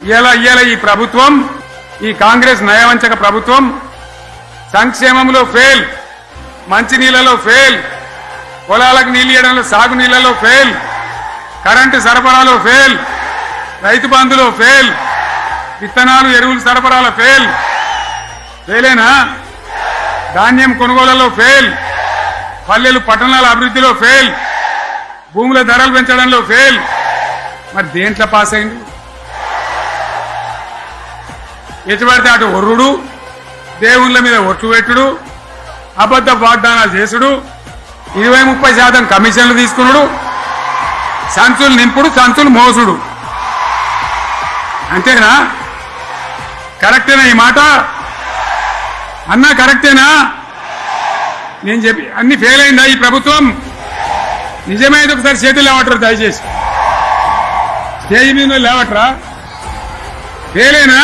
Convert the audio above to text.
ఇయాల ఈ ప్రభుత్వం, ఈ కాంగ్రెస్ నయవంచక ప్రభుత్వం సంక్షేమంలో ఫెయిల్, మంచినీళ్లలో ఫెయిల్, పొలాలకు నీళ్లు ఇవ్వడంలో సాగునీళ్లలో ఫెయిల్, కరెంటు సరఫరాలో ఫెయిల్, రైతు బంధులో ఫెయిల్, విత్తనాలు ఎరువులు సరఫరాలో ఫెయిలేనా? ధాన్యం కొనుగోళ్లలో ఫెయిల్, పల్లెలు పట్టణాల అభివృద్ధిలో ఫెయిల్, భూముల ధరలు పెంచడంలో ఫెయిల్. మరి దేంట్లో పాస్ అయింది? ఎటుపడితే అటు ఒర్రుడు, దేవుళ్ళ మీద ఒట్లు పెట్టుడు, అబద్ధ వాగ్దానాలు చేసుడు, 20-30% కమిషన్లు తీసుకున్నాడు, సంచులు నింపుడు, సంచులు మోసుడు. అంతేనా? కరెక్టేనా ఈ మాట అన్నా? కరెక్టేనా? నేను చెప్పి అన్ని ఫెయిల్ అయిందా ఈ ప్రభుత్వం? నిజమైతే ఒకసారి చేతులు లేవట్రా, దయచేసి స్టేజ్ మీద లేవట్రా. ఫెయిలేనా?